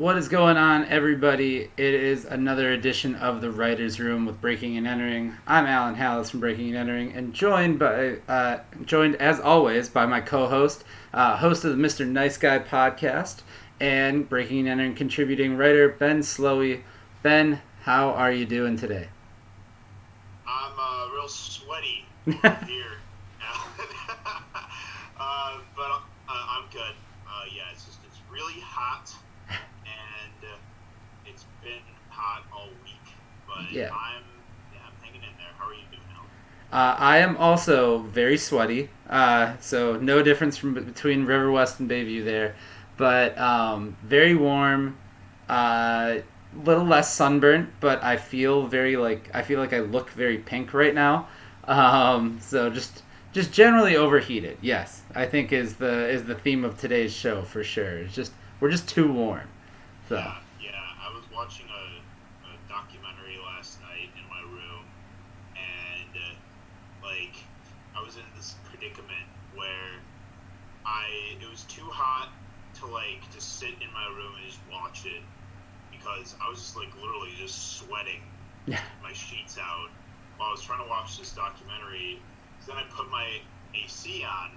What is going on, everybody? It is another edition of the Writers' Room with Breaking and Entering. I'm Alan Halas from Breaking and Entering, and joined as always by my co-host, host of the Mr. Nice Guy podcast, and Breaking and Entering contributing writer Ben Slowey. Ben, how are you doing today? I'm real sweaty here, but I'm good. It's really hot, and it's been hot all week. But Yeah. I'm hanging in there. How are you doing, I am also very sweaty, so no difference between River West and Bayview there, but very warm, little less sunburnt, but I feel like I look very pink right now. So just generally overheated. Yes, I think is the theme of today's show for sure. We're just too warm. So. Yeah. I was watching a documentary last night in my room, and I was in this predicament where it was too hot to just sit in my room and just watch it because I was just literally just sweating my sheets out while I was trying to watch this documentary. So then I put my AC on,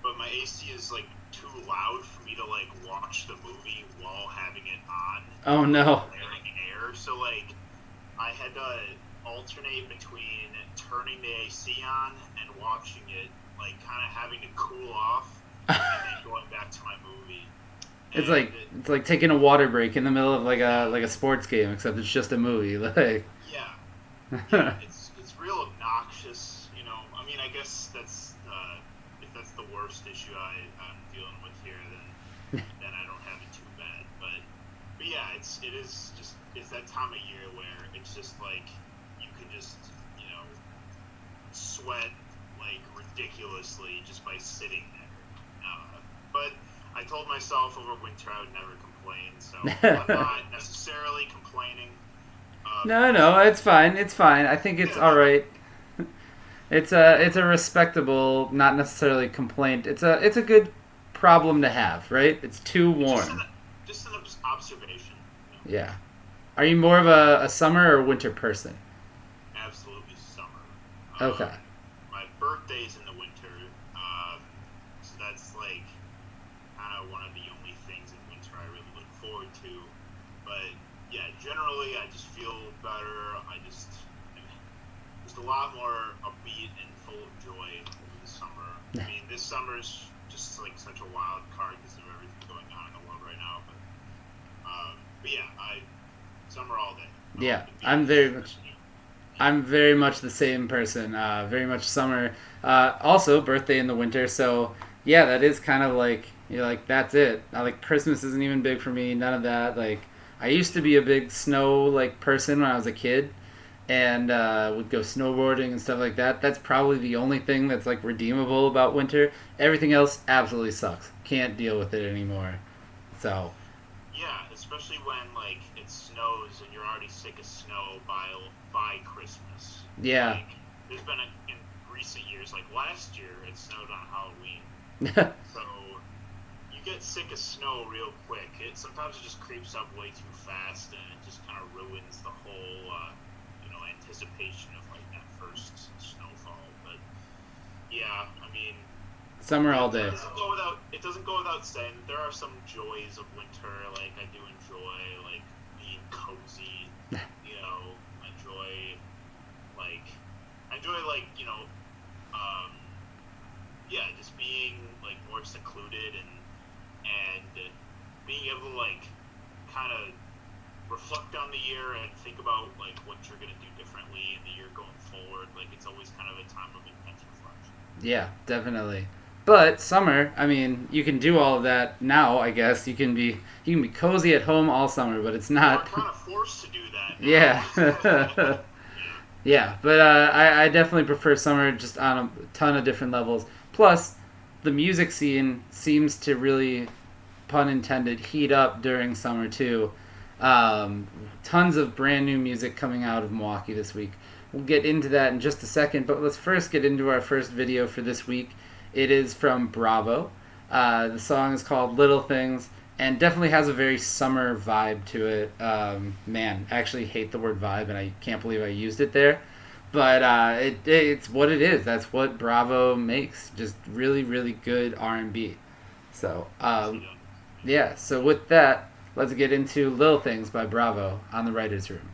but my AC is too loud for me to watch the movie while having it on. Oh no. Blaring air. So I had to alternate between turning the AC on and watching it, kind of having to cool off and then going back to my movie. It's like taking a water break in the middle of like a sports game, except it's just a movie. Yeah, it's real obnoxious, you know. I mean, I guess that's if that's the worst issue I'm dealing with here, then I don't have it too bad. But yeah, it's that time of year where it's just you can just sweat ridiculously just by sitting there. But I told myself over winter I would never complain, so I'm not necessarily complaining. No, it's fine. It's fine. I think it's all right. It's a respectable, not necessarily complaint. It's a good problem to have, right? It's too warm. Just an observation. Yeah. Are you more of a summer or winter person? Absolutely summer. Okay. My birthday's in the winter, so that's kind of one of the only things in winter I really look forward to. But yeah, generally I just feel better. I'm just a lot more upbeat and full of joy over the summer. I mean, this summer's just such a wild card because of everything going on in the world right now. But yeah, summer all day. Yeah, I'm very much the same person. Very much summer. Also, birthday in the winter. So yeah, that is kind of you're that's it. Christmas isn't even big for me. None of that. I used to be a big snow person when I was a kid, and would go snowboarding and stuff like that. That's probably the only thing that's redeemable about winter. Everything else absolutely sucks. Can't deal with it anymore. So. Yeah, especially when it snows and you're already sick of snow by Christmas. Yeah. There's been in recent years, last year it snowed on Halloween. So you get sick of snow real quick. Sometimes it just creeps up way too fast and it just kind of ruins the whole anticipation of that first snowfall. But yeah, I mean, summer all day. It doesn't go without saying that there are some joys of winter. I do enjoy being cozy. Just being more secluded and being able to kind of reflect on the year and think about what you're gonna do differently in the year going forward. It's always kind of a time of intense reflection. Yeah, definitely. But summer, I mean, you can do all of that now. I guess you can be cozy at home all summer, but it's not. We're kind of forced to do that now. Yeah. Yeah, but I definitely prefer summer just on a ton of different levels. Plus, the music scene seems to really, pun intended, heat up during summer too. Tons of brand new music coming out of Milwaukee this week. We'll get into that in just a second, but let's first get into our first video for this week. It is from Bravo. The song is called Little Things, and definitely has a very summer vibe to it. Man, I actually hate the word vibe, and I can't believe I used it there. But it's what it is. That's what Bravo makes. Just really, really good R&B. So yeah. So with that, let's get into Little Things by Bravo on the Writers' Room.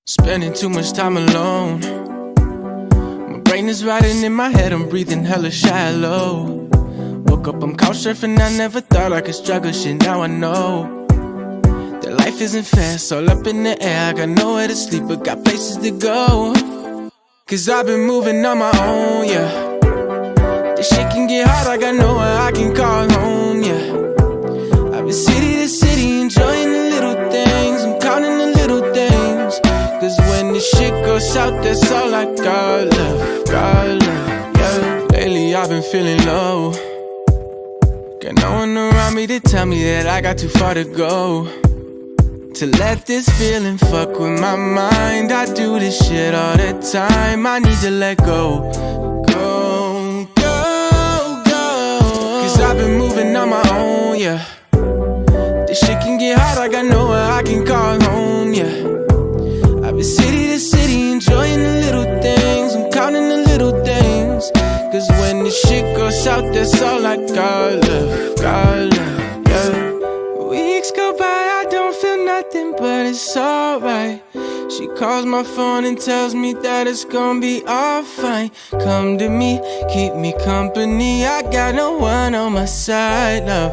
Spending too much time alone. My brain is riding in my head, I'm breathing hella shallow. Woke up, I'm couch surfing, I never thought I could struggle, shit, now I know that life isn't fast, all up in the air. I got nowhere to sleep, but got places to go. Cause I've been moving on my own, yeah. This shit can get hard, I got nowhere I can call home, yeah. I've been city to city, enjoying the little things, I'm counting the little things. Cause when this shit goes south, that's all I got left, yeah. Lately I've been feeling low. Got no one around me to tell me that I got too far to go. To let this feeling fuck with my mind. I do this shit all the time, I need to let go. Go, go, go. Cause I've been moving on my own, yeah. This shit can get hard, I got nowhere I can call home, yeah. I've been city to city, enjoying the little things, I'm counting the little things. Cause when this shit goes south, that's all I got left, yeah. Weeks go by, I don't feel nothing, but it's alright. She calls my phone and tells me that it's gonna be all fine. Come to me, keep me company, I got no one on my side, love.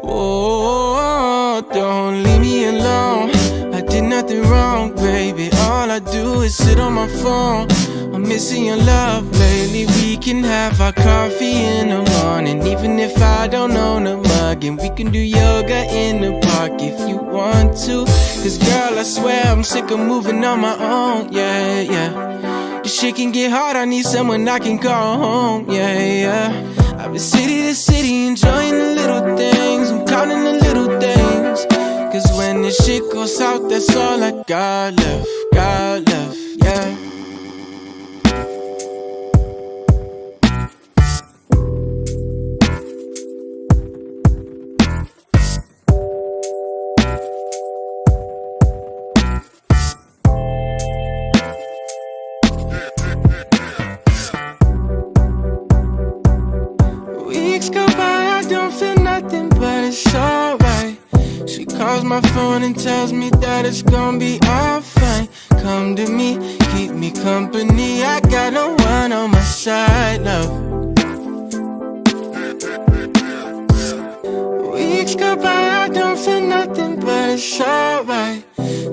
Oh, don't leave me alone, I did nothing wrong, baby. All I do is sit on my phone. I'm missing your love lately. We can have our coffee in the morning, even if I don't own a mug. And we can do yoga in the park if you want to. Cause girl, I swear I'm sick of moving on my own, yeah, yeah. This shit can get hard, I need someone I can call home, yeah, yeah. I've been city to city, enjoying the little things, I'm counting the little things. Cause when this shit goes out, that's all I got left, yeah. Weeks go by, I don't feel nothing, but it's alright. She calls my phone and tells me that it's gonna be all fine. Come to me, keep me company, I got no one on my side, love. Weeks go by, I don't feel nothing, but it's alright.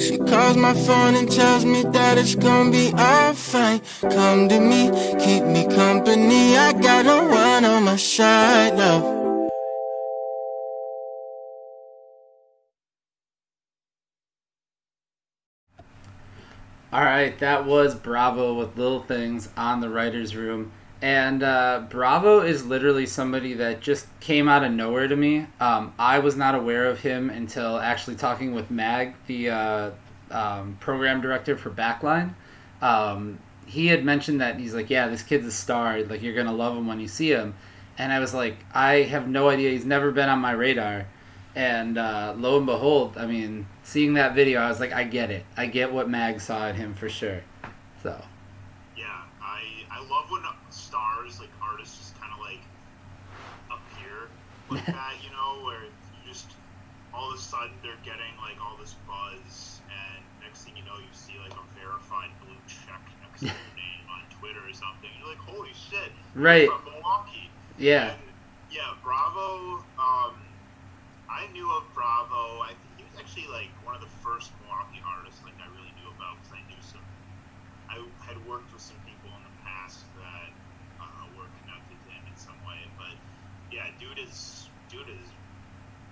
She calls my phone and tells me that it's gonna be all fine. Come to me, keep me company, I got no one on my side, love. All right, that was Bravo with Little Things on the Writers' Room. And Bravo is literally somebody that just came out of nowhere to me. I was not aware of him until actually talking with Mag, the program director for Backline. He had mentioned that he's like, yeah, this kid's a star. Like, you're going to love him when you see him. And I was like, I have no idea. He's never been on my radar. And lo and behold, I mean, seeing that video, I was like, I get it. I get what Mag saw in him for sure. So. Yeah, I love when stars, like artists, just kind of like appear like that, you know, where you just all of a sudden they're getting like all this buzz, and next thing you know, you see like a verified blue check next to your name on Twitter or something. You're like, holy shit, right? From Milwaukee. Yeah. And, yeah, Bravo. I knew of Bravo. I think he was actually like one of the first Milwaukee artists like I really knew about, because I knew some. I had worked with some people in the past that were connected to him in some way. But yeah, dude is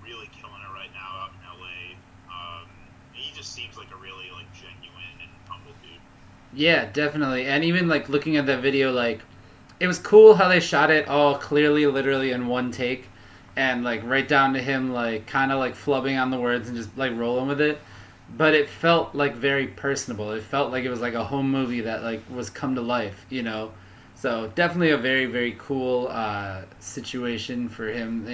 really killing it right now out in LA. He just seems like a really like genuine and humble dude. Yeah, definitely. And even like looking at that video, like it was cool how they shot it all clearly, literally in one take. And like right down to him like kind of like flubbing on the words and just like rolling with it, but it felt like very personable. It felt like it was like a home movie that like was come to life, you know. So definitely a very, very cool situation for him.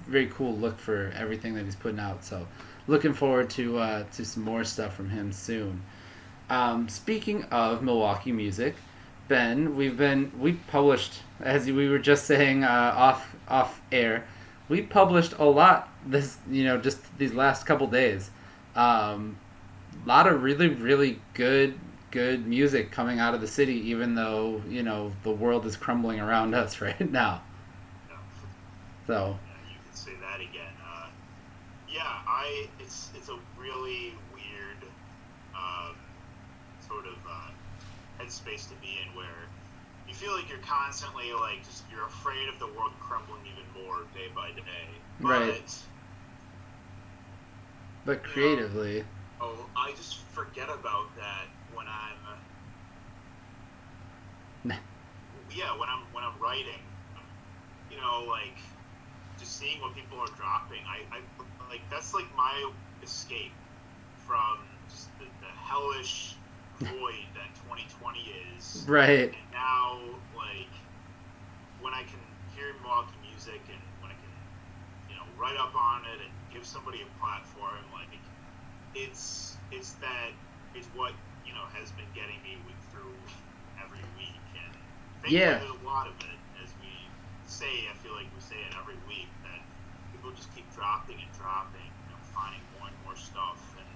Very cool look for everything that he's putting out. So looking forward to some more stuff from him soon. Speaking of Milwaukee music, Ben, we published, as we were just saying off air, we published a lot this just these last couple days. A lot of really, really good music coming out of the city, even though the world is crumbling around us right now. Yeah. So Yeah, you can say that again. Yeah, it's a really weird sort of headspace to be in, where you feel like you're constantly like you're afraid of the world crumbling even more day by day. Right. But creatively. I just forget about that when I'm when I'm writing. Like just seeing what people are dropping. I like that's like my escape from just the hellish void that 2020 is. Right. And now, like, when I can hear Milwaukee music and when I can, write up on it and give somebody a platform, like, it's what, has been getting me through every week. And thankfully there's a lot of it, as we say, I feel like we say it every week, that people just keep dropping and dropping, finding more and more stuff. And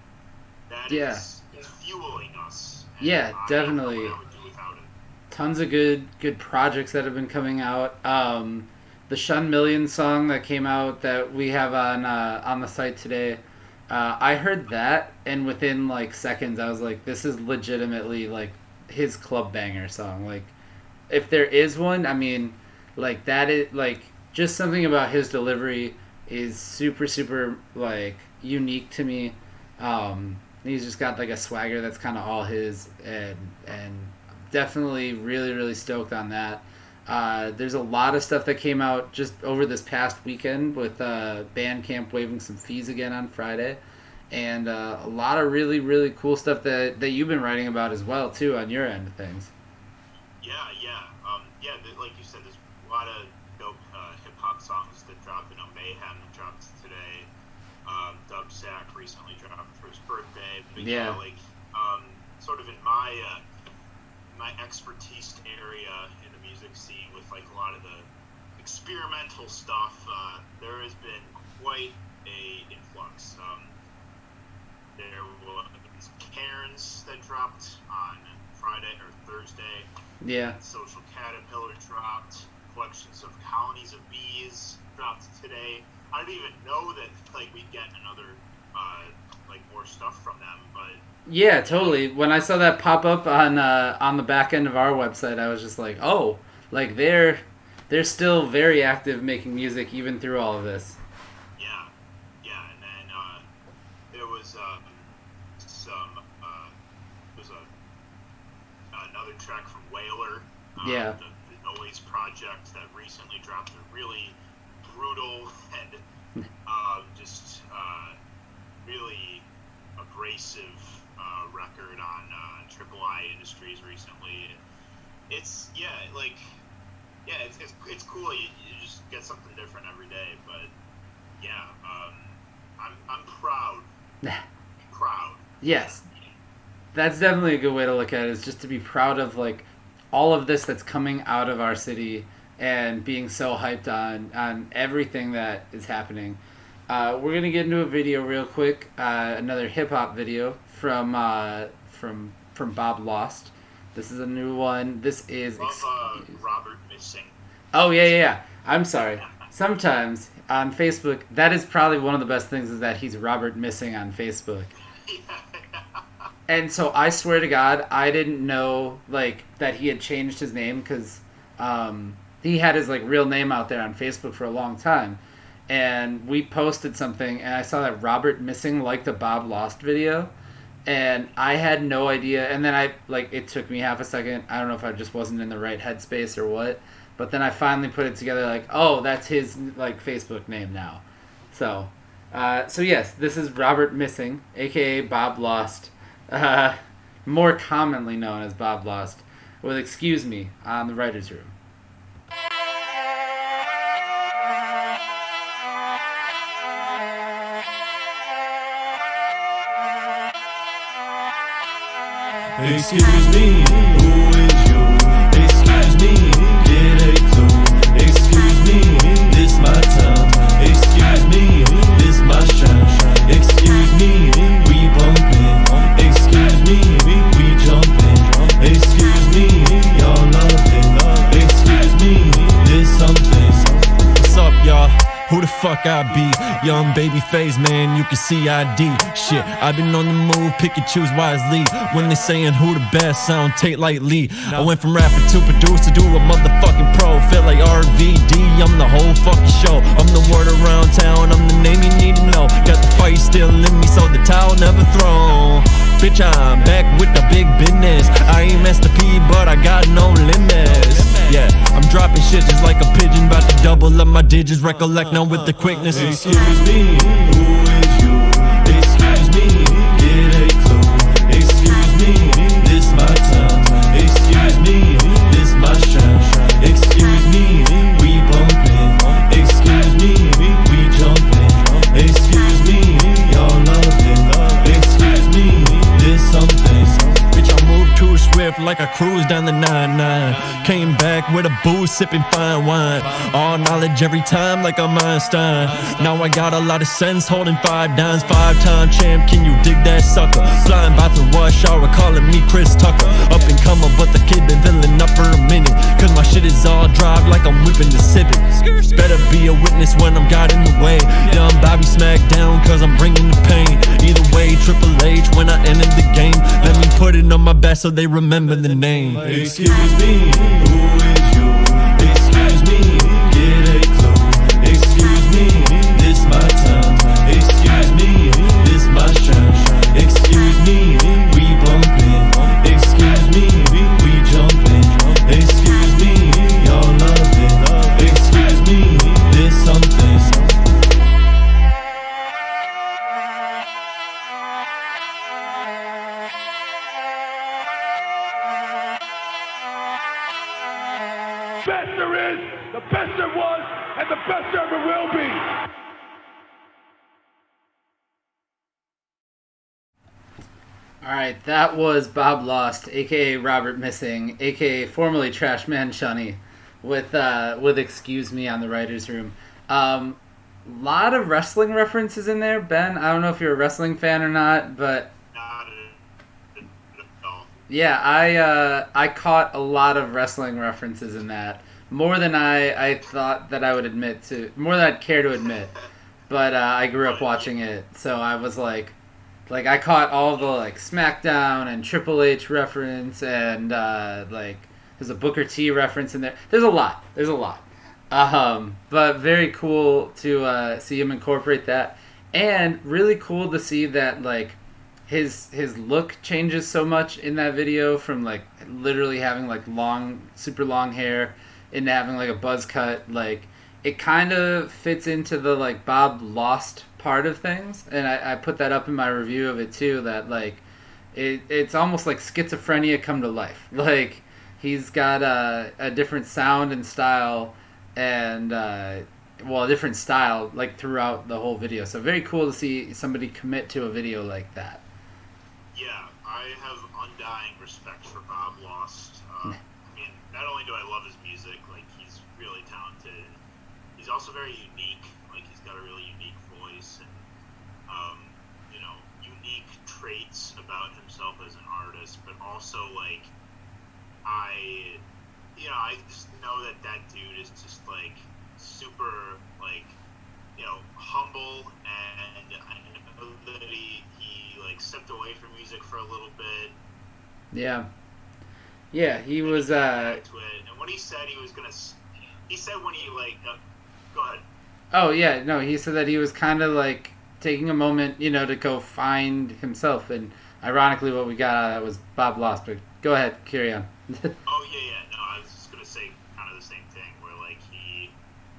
that is fueling us. And Definitely. I would do without it. Tons of good projects that have been coming out. The Shun Million song that came out that we have on the site today. I heard that, and within like seconds, I was like, "This is legitimately like his club banger song." Like, if there is one, I mean, like that is like just something about his delivery is super super like unique to me. He's just got like a swagger that's kind of all his, and definitely really really stoked on that. There's a lot of stuff that came out just over this past weekend with Bandcamp waiving some fees again on Friday, and a lot of really really cool stuff that you've been writing about as well too on your end of things. Like you said, there's a lot of dope hip hop songs that dropped. Mayhem dropped today. Dubsack recently dropped for his birthday. But sort of in my expertise area in the music scene with like a lot of the experimental stuff, there has been quite a influx. There was Cairns that dropped on Friday or Thursday. Yeah. Social Caterpillar dropped. Collections of Colonies of Bees dropped today. I didn't even know that like we'd get another like more stuff from them, but yeah, totally. When I saw that pop up on the back end of our website, I was just like, oh, like they're still very active making music even through all of this. Yeah, and then there was another track from Whaler, the Noise Project that recently dropped a really brutal and just really abrasive record on Triple I Industries recently. It's cool. You just get something different every day. But I'm proud. Proud. Yes, that's definitely a good way to look at it. Is just to be proud of like all of this that's coming out of our city and being so hyped on everything that is happening. We're gonna get into a video real quick. Another hip hop video from Bob Lost. This is a new one. This is Robert Missing. Oh yeah. I'm sorry. Sometimes on Facebook, that is probably one of the best things is that he's Robert Missing on Facebook. And so I swear to God, I didn't know like that he had changed his name because he had his like real name out there on Facebook for a long time. And we posted something, and I saw that Robert Missing liked a Bob Lost video, and I had no idea. And then it took me half a second. I don't know if I just wasn't in the right headspace or what, but then I finally put it together. Like, oh, that's his like Facebook name now. So yes, this is Robert Missing, aka Bob Lost, more commonly known as Bob Lost, with Excuse Me on the Writers' Room. Excuse me, who is you? Excuse me, get a clue. Excuse me, this my time. Excuse me, this my shine. Excuse me, we bumpin'. Excuse me, we jumpin'. Excuse me, y'all lovin'. Excuse me, this something. What's up, y'all? Who the fuck I be? Young baby face, man, you can see ID. Shit, I been on the move, pick and choose wisely. When they saying who the best, I don't take lightly. I went from rapper to producer to a motherfucking pro. Feel like RVD, I'm the whole fucking show. I'm the word around town, I'm the name you need to know. Got the fight still in me, so the towel never thrown. Bitch, I'm back with the big business. I ain't Master P, but I got no limits. Yeah, I'm dropping shit just like a pigeon, about to double up my digits. Recollect now with the quickness. Excuse me, who is you? Excuse me, get a clue. Excuse me, this my time. Excuse me, this my shine. Excuse me, we bumpin'. Excuse me, we jumpin'. Excuse me, y'all lovin'. Excuse me, this something. Bitch, I move too swift like I cruise down the 9-9. Came back with a booze, sipping fine wine. All knowledge every time like I'm Einstein. Now I got a lot of sense, holding 5 dimes. 5-time champ, can you dig that sucker? Flying by the rush hour, calling me Chris Tucker. Up and comer, but the kid been filling up for a minute. Cause my shit is all drive like I'm whipping the Civic. Better be a witness when I'm got in the way. Young Bobby smack down cause I'm bringing the pain. Either way, Triple H when I enter the game. Let me put it on my back so they remember the name. Excuse me, who is you? Excuse me, get a clue. Excuse me, this my time. Excuse me, this my shine. Excuse me, we bumpin'. Excuse me, we jumpin'. Excuse me, y'all lovin'. Excuse me, this something. Best there is, the best there was, and the best there ever will be. All right, that was Bob Lost, aka Robert Missing, aka formerly Trash Man Shunny, with Excuse Me on the Writers' Room. Lot of wrestling references in there, Ben. I don't know if you're a wrestling fan or not, but Not at all. yeah, I caught a lot of wrestling references in that. More than I thought that I would admit to, more than I'd care to admit. But I grew up watching it, so I was like I caught all the like SmackDown and Triple H reference, and like there's a Booker T reference in there. There's a lot. But very cool to see him incorporate that, and really cool to see that like his look changes so much in that video, from like literally having like super long hair into having like a buzz cut. Like it kind of fits into the like Bob Lost part of things, and I put that up in my review of it too, that like it's almost like schizophrenia come to life. Like he's got a different sound and style, and a different style like throughout the whole video. So very cool to see somebody commit to a video like that. Yeah, I have undying respect for Bob Lost. I mean, not only do I love his music, like he's really talented. He's also very unique. Like he's got a really unique voice and unique traits about himself as an artist. But also like I just know that dude is just like super like humble, and I know that he like stepped away from music for a little bit. Yeah, he was Back to it. And what he said he said when he like go ahead. Oh yeah, no, he said that he was kind of like taking a moment, to go find himself, and ironically what we got out of that was Bob Lost. But go ahead, carry on. Oh yeah, no, I was just gonna say kind of the same thing, where like he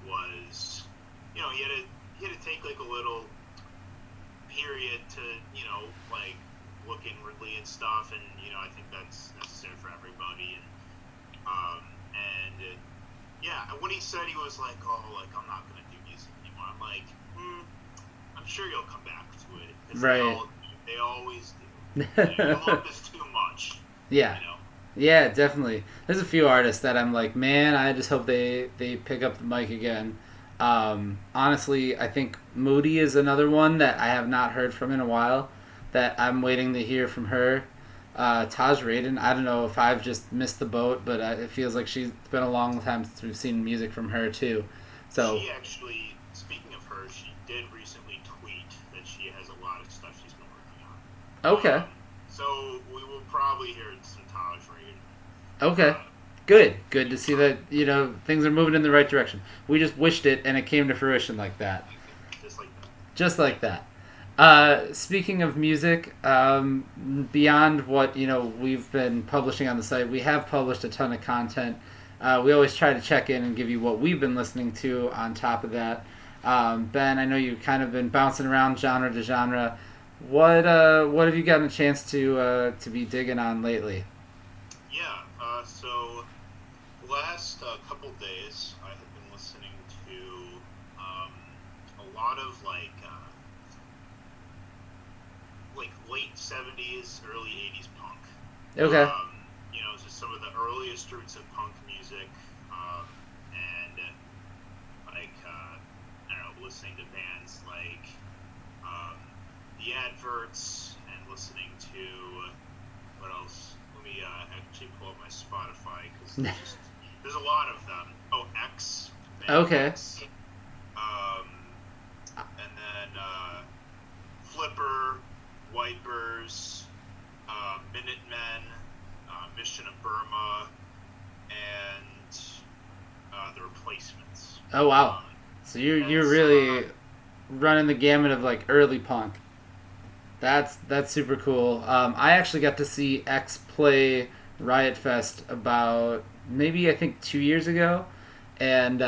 was, he had to take like a little period to, like look inwardly and stuff, and I think that's necessary for everybody. And yeah, when he said he was like, oh, like I'm not gonna do music anymore, I'm like, I'm sure you'll come back to it. 'Cause Right. they always do. Your love is too much. Yeah. You know. Yeah, definitely. There's a few artists that I'm like, man, I just hope they pick up the mic again. Honestly, I think Moody is another one that I have not heard from in a while that I'm waiting to hear from her. Taj Raden, I don't know if I've just missed the boat, but it feels like it's been a long time since we've seen music from her too. So She actually, speaking of her, she did recently tweet that she has a lot of stuff she's been working on. okay, So we will probably hear some Taj Raden. okay, good to see that things are moving in the right direction. We just wished it, and it came to fruition like that. Just like that. Just like that. Speaking of music, beyond what we've been publishing on the site, we have published a ton of content. We always try to check in and give you what we've been listening to on top of that. Ben, I know you've kind of been bouncing around genre to genre. What have you gotten a chance to be digging on lately? Yeah. So the last couple days, I have been listening to a lot of like late 70s, early 80s punk. Okay. Just some of the earliest roots of punk music, and I don't know, listening to bands like The Adverts, and listening to what else? Let me actually pull up my Spotify because there's a lot of them. Oh, X. Okay. X. And then Flipper, Wipers, Minutemen, Mission of Burma, and The Replacements. Oh wow! So you're really running the gamut of like early punk. That's super cool. I actually got to see X play Riot Fest about maybe I think 2 years ago, and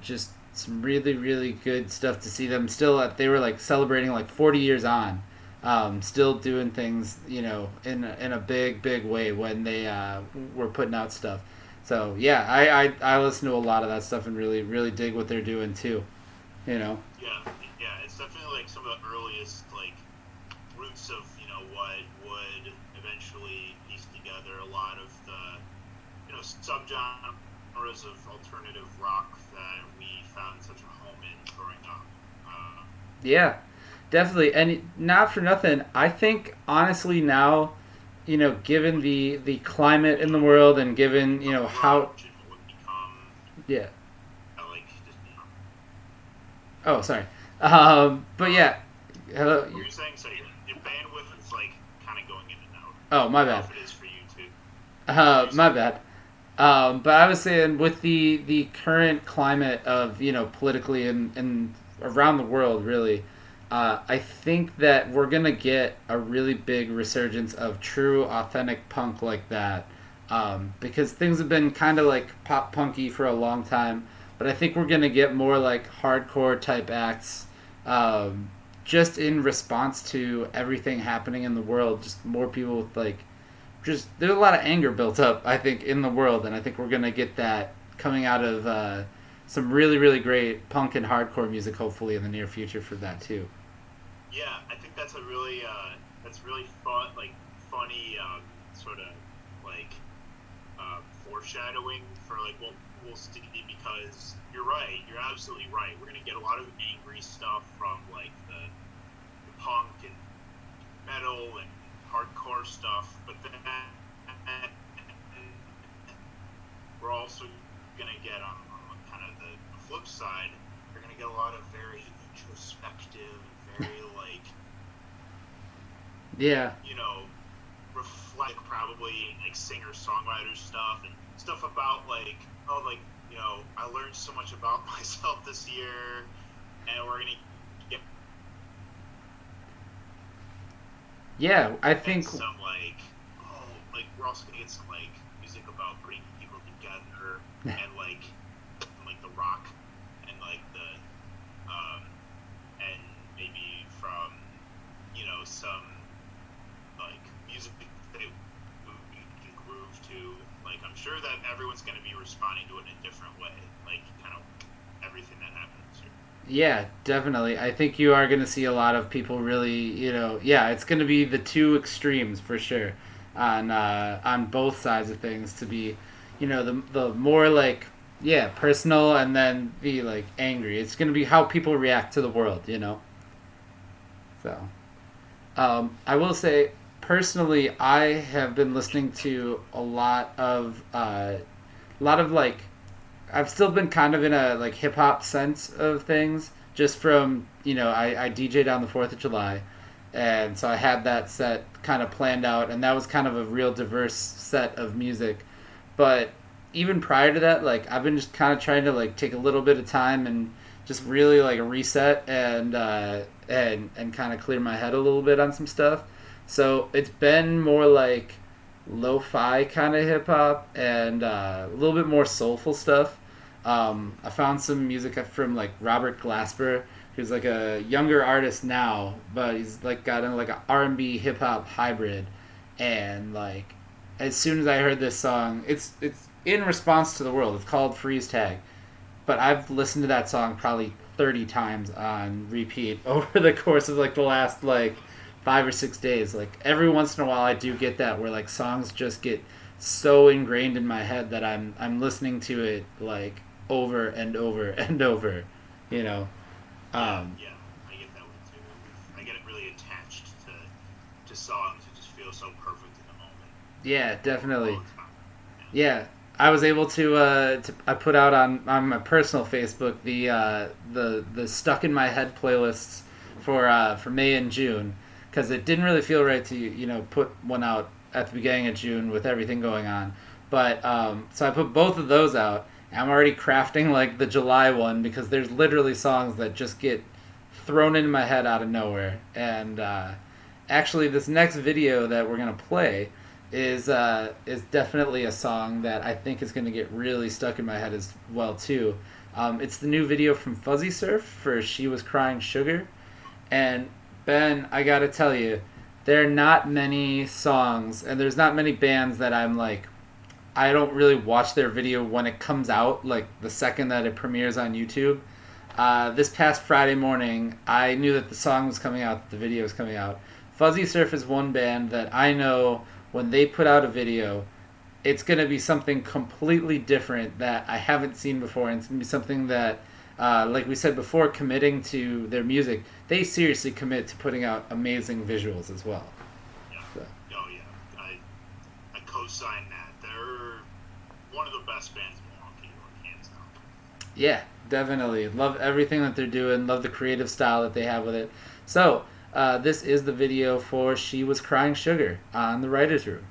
just some really really good stuff to see them still. They were like celebrating like 40 years on. Still doing things, in a big way when they were putting out stuff. So yeah, I listen to a lot of that stuff and really really dig what they're doing too. Yeah, it's definitely like some of the earliest like roots of what would eventually piece together a lot of the subgenres of alternative rock that we found such a home in growing up. Yeah. Definitely, and not for nothing. I think honestly now, given the climate in the world and given how yeah. Oh, sorry. But yeah. Hello. You're saying so your bandwidth is like kind of going in and out. Oh, my bad. If it is for you too. My bad. But I was saying with the current climate of politically and around the world really. I think that we're going to get a really big resurgence of true, authentic punk like that. Because things have been kind of like pop punky for a long time. But I think we're going to get more like hardcore type acts just in response to everything happening in the world. Just more people with like... there's a lot of anger built up, I think, in the world. And I think we're going to get that coming out of... some really, really great punk and hardcore music, hopefully, in the near future for that too. Yeah, I think that's a really fun, like funny sort of like foreshadowing for like what we'll see because you're right, you're absolutely right. We're gonna get a lot of angry stuff from like the punk and metal and hardcore stuff, but then we're also gonna get on kind of the flip side, you're gonna get a lot of very introspective, very like reflect probably like singer-songwriter stuff and stuff about like I learned so much about myself this year, and we're gonna get I think some we're also gonna get some like music about bringing people together and like the rock and like the and maybe from some like music that we can groove to. Like I'm sure that everyone's going to be responding to it in a different way, like kind of everything that happened this year. Yeah, definitely. I think you are going to see a lot of people really, yeah, it's going to be the two extremes for sure on both sides of things to be, the more like, yeah, personal and then the like angry. It's going to be how people react to the world. So, I will say personally, I have been listening to a lot of like, I've still been kind of in a like hip hop sense of things, just from I DJ'd on the 4th of July, and so I had that set kind of planned out, and that was kind of a real diverse set of music. But even prior to that, like I've been just kind of trying to like take a little bit of time and just really like reset and kind of clear my head a little bit on some stuff. So it's been more like lo-fi kind of hip-hop and a little bit more soulful stuff. I found some music from like Robert Glasper, who's like a younger artist now, but he's like got in like an R&B hip-hop hybrid. And like as soon as I heard this song, it's in response to the world. It's called Freeze Tag, but I've listened to that song probably 30 times on repeat over the course of like the last like 5 or 6 days. Like every once in a while I do get that where like songs just get so ingrained in my head that I'm listening to it like over and over and over, Yeah, I get that one too. I get really attached to songs. It just feels so perfect in the moment. Yeah, definitely. Yeah, I was able to I put out on my personal Facebook the Stuck in My Head playlists for May and June, because it didn't really feel right to put one out at the beginning of June with everything going on. But so I put both of those out. And I'm already crafting like the July one, because there's literally songs that just get thrown into my head out of nowhere. And actually, this next video that we're gonna play is definitely a song that I think is gonna get really stuck in my head as well too. It's the new video from Fuzzysurf for "She Was Crying Sugar," and Ben, I gotta tell you, there are not many songs, and there's not many bands that I'm like, I don't really watch their video when it comes out, like the second that it premieres on YouTube. This past Friday morning, I knew that the song was coming out, that the video was coming out. Fuzzysurf is one band that I know when they put out a video, it's going to be something completely different that I haven't seen before. And it's going to be something that, like we said before, committing to their music, they seriously commit to putting out amazing visuals as well. Yeah. So. Oh, yeah. I co-sign that. They're one of the best bands in Milwaukee, hands down. Yeah, definitely. Love everything that they're doing. Love the creative style that they have with it. So, this is the video for "She Was Crying Sugar" on the Writers' Room.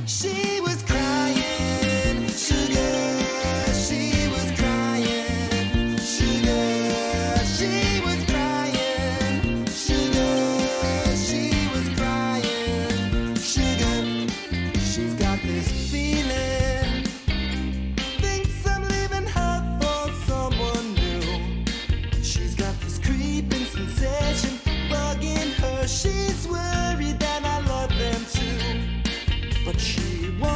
She was crying, sugar. She was crying, sugar. She was crying, sugar. She was crying, sugar. She's got this feeling, thinks I'm leaving her for someone new. She's got this creeping sensation bugging her. She's worried that I love them too. But she won't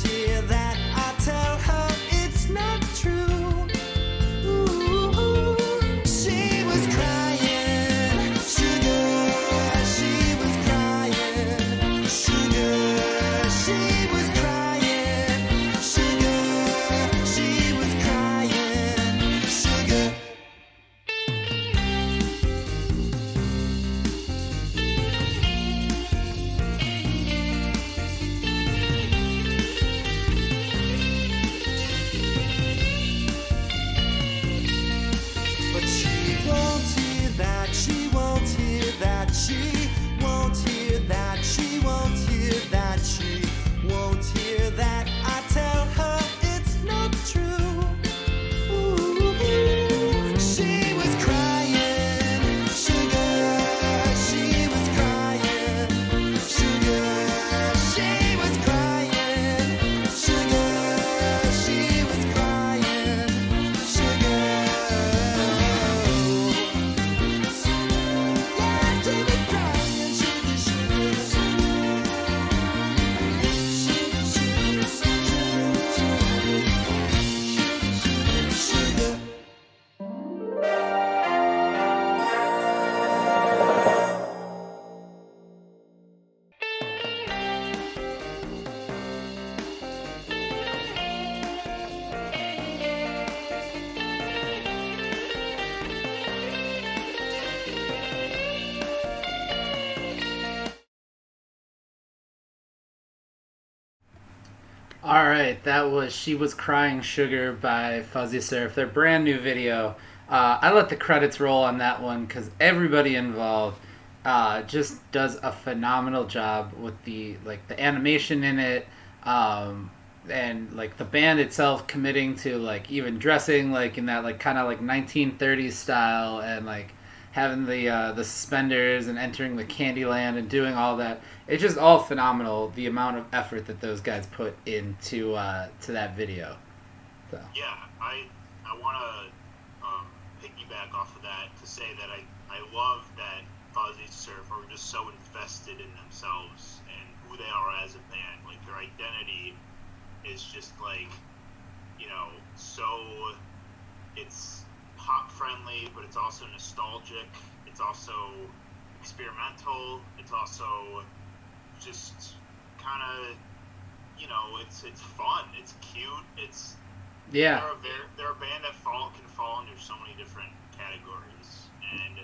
hear that, I tell her it's not true. Ooh, she was crying, sugar. She was crying, sugar. She was crying, sugar. She was crying, sugar. But she won't hear that, she won't hear that, she won't hear that, she won't hear that, she won't hear that. I tell her it's not true. Ooh, she was crying, sugar. She was crying, sugar. She was crying, sugar. She was crying, sugar. Yeah, she was crying, sugar, sugar. Sugar. All right, that was "She Was Crying Sugar" by Fuzzysurf, their brand new video. I let the credits roll on that one because everybody involved just does a phenomenal job with the animation in it, and like the band itself committing to like even dressing like in that like kind of like 1930s style, and like having the suspenders and entering the Candyland and doing all that. It's just all phenomenal, the amount of effort that those guys put into to that video. So. Yeah, I want to piggyback off of that to say that I love that Fuzzysurf are just so invested in themselves and who they are as a band. Like their identity is just like, you know, so it's pop friendly, but it's also nostalgic. It's also experimental. It's also just kind of, you know, it's fun. It's cute. It's Yeah. They're a band that can fall under so many different categories, and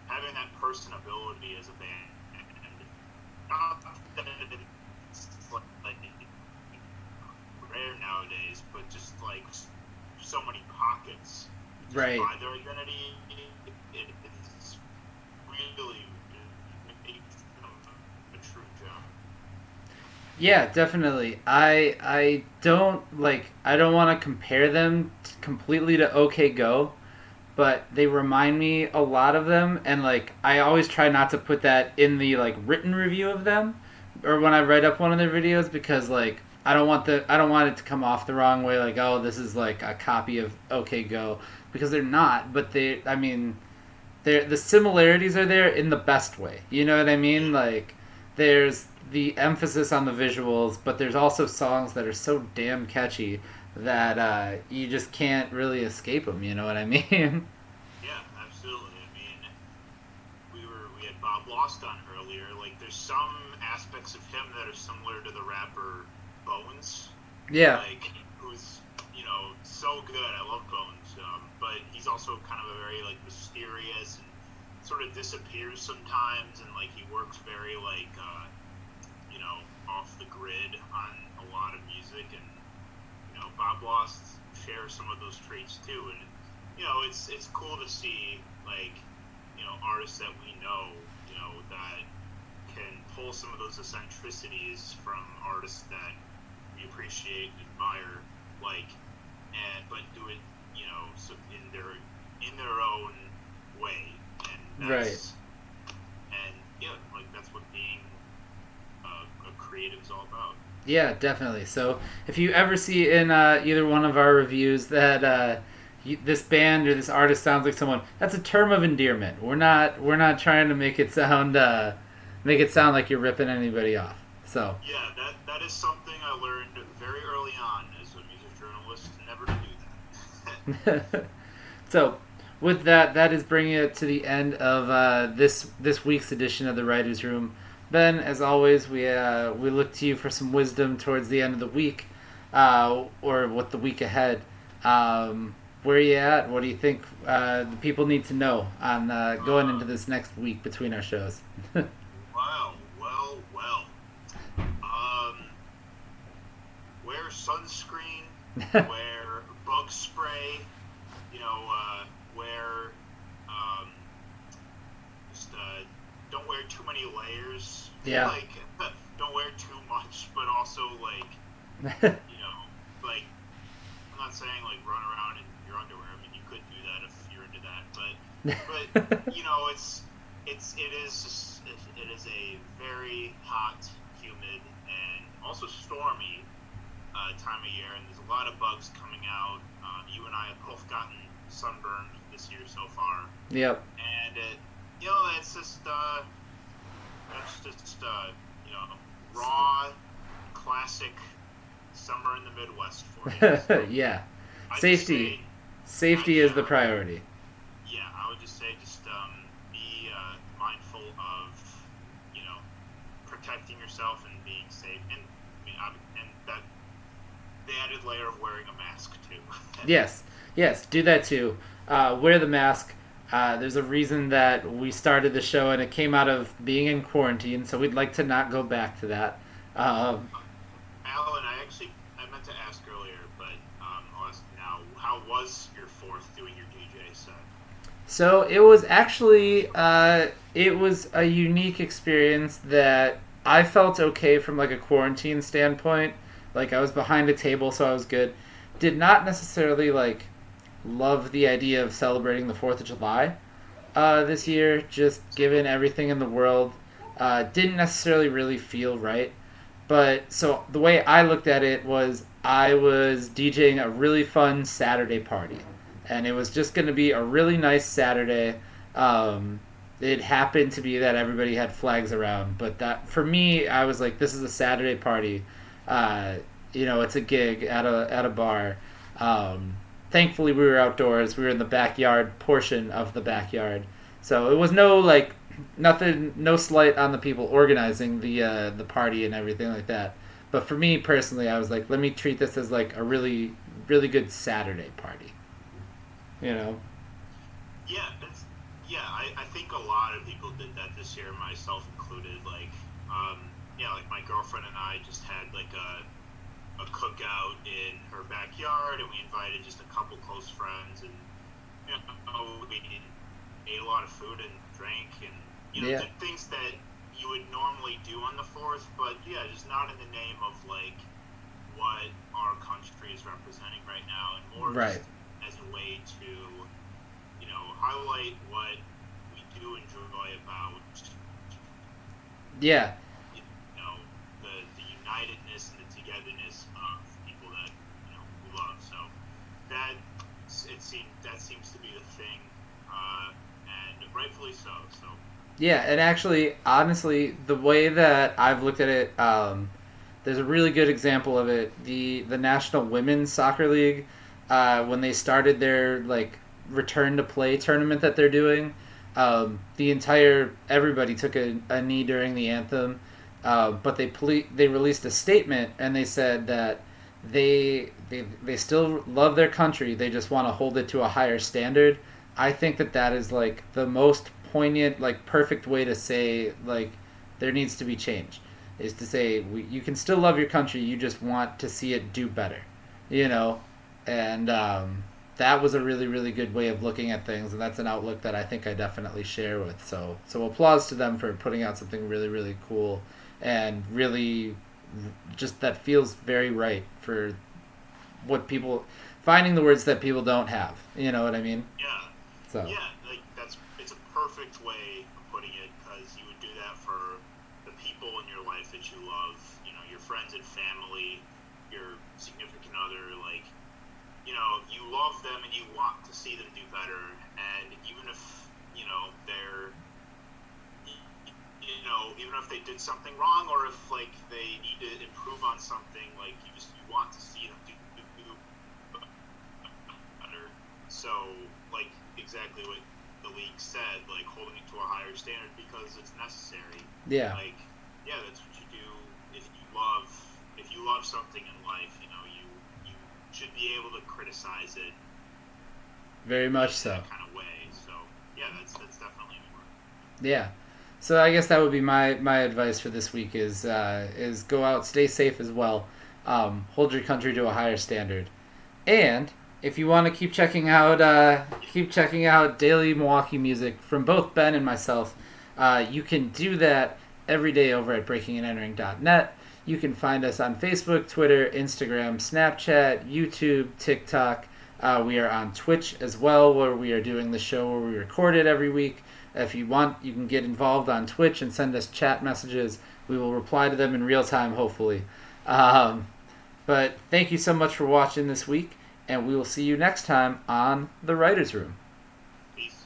having that personability as a band, and not that it's like rare nowadays, but just like so many pockets. Right. By their identity, it's really makes them a true gem. Yeah, definitely. I don't want to compare them completely to OK Go, but they remind me a lot of them, and like I always try not to put that in the like written review of them or when I write up one of their videos, because like I don't want it to come off the wrong way, like, oh, this is like a copy of OK Go, because they're not, but the similarities are there in the best way. You know what I mean? Like there's the emphasis on the visuals, but there's also songs that are so damn catchy that you just can't really escape them. You know what I mean? Yeah, absolutely. I mean, we had Bob Lost on earlier. Like, there's some aspects of him that are similar to the rapper Bones. Yeah. Like, who's, you know, so good. I love Bones. But he's also kind of a very like mysterious and sort of disappears sometimes, and like he works very like you know, off the grid on a lot of music, and you know, Bob Lost shares some of those traits too, and you know, it's cool to see like, you know, artists that we know, you know, that can pull some of those eccentricities from artists that we appreciate and admire, like, and but do it, you know, so in their own way, and that's, right. And yeah, like that's what being a creative is all about. Yeah, definitely. So if you ever see in either one of our reviews that this band or this artist sounds like someone, that's a term of endearment. We're not trying to make it sound like you're ripping anybody off. So yeah, that is something I learned very early on as a music journalist never to do that. So, with that, that is bringing it to the end of this week's edition of the Writers' Room. Ben, as always, we look to you for some wisdom towards the end of the week, or what the week ahead. Where are you at? What do you think the people need to know on going into this next week between our shows? Well. Wear sunscreen, wear bug spray, wear, don't wear too many layers. Yeah. Like, don't wear too much, but also, like, like, I'm not saying, like, run around in your underwear. I mean, you could do that if you're into that, but it is a very hot, humid, and also stormy time of year, and there's a lot of bugs coming out. You and I have both gotten sunburned this year so far. Yep. And that's just raw, classic summer in the Midwest for you. So Yeah. I'd Safety say, is the priority. Yeah, I would just say be mindful of protecting yourself and being safe, and that the added layer of wearing a mask too. Yes, do that too. Wear the mask. There's a reason that we started the show, and it came out of being in quarantine, so we'd like to not go back to that. Alan, I meant to ask earlier, but I'll ask now. How was your 4th doing your DJ set? So it was actually it was a unique experience that I felt okay from like a quarantine standpoint. Like I was behind a table, so I was good. Did not necessarily like love the idea of celebrating the 4th of July this year, just given everything in the world. Didn't necessarily really feel right. But so the way I looked at it was I was DJing a really fun Saturday party. And it was just going to be a really nice Saturday. It happened to be that everybody had flags around. But that for me, I was like, this is a Saturday party. It's a gig at a bar. Thankfully, we were outdoors. We were in the backyard portion of the backyard. So it was no slight on the people organizing the party and everything like that. But for me personally, I was like, let me treat this as like a really, really good Saturday party. Yeah, I think a lot of people did that this year, myself included. Like, like my girlfriend and I just had like a cookout in her backyard, and we invited just a couple close friends, and we ate a lot of food and drank, and did things that you would normally do on the 4th, but just not in the name of like what our country is representing right now, and more right. just as a way to highlight what we do enjoy about the unitedness and the togetherness of people that we love. So that seems to be the thing, and rightfully so. So yeah, and actually, honestly, the way that I've looked at it, there's a really good example of it. The National Women's Soccer League, when they started their like return to play tournament that they're doing, everybody took a knee during the anthem, but they released a statement, and they said that they still love their country, they just want to hold it to a higher standard. I think that is like the most poignant, like perfect way to say like there needs to be change, is to say you can still love your country, you just want to see it do better, and that was a really, really good way of looking at things, and that's an outlook that I think I definitely share with. So applause to them for putting out something really, really cool, and really just that feels very right for what people, finding the words that people don't have. You know what I mean? Yeah. So. Yeah, like it's a perfect way of putting it, because you would do that for the people in your life that you love, your friends and family, your significant other, like, you love them and you want to see them do better, and even if they're even if they did something wrong, or if like they need to improve on something, like you want to see them do better. So like exactly what the league said, like holding it to a higher standard because it's necessary. Yeah. Like that's what you do if you love something in life. You should be able to criticize it. Very much in so. That kind of way. So that's definitely important. Yeah. So I guess that would be my advice for this week is go out, stay safe as well, hold your country to a higher standard, and if you want to keep checking out daily Milwaukee music from both Ben and myself, you can do that every day over at breakingandentering.net. You can find us on Facebook, Twitter, Instagram, Snapchat, YouTube, TikTok. We are on Twitch as well, where we are doing the show where we record it every week. If you want, you can get involved on Twitch and send us chat messages. We will reply to them in real time, hopefully. But thank you so much for watching this week, and we will see you next time on The Writers' Room. Peace.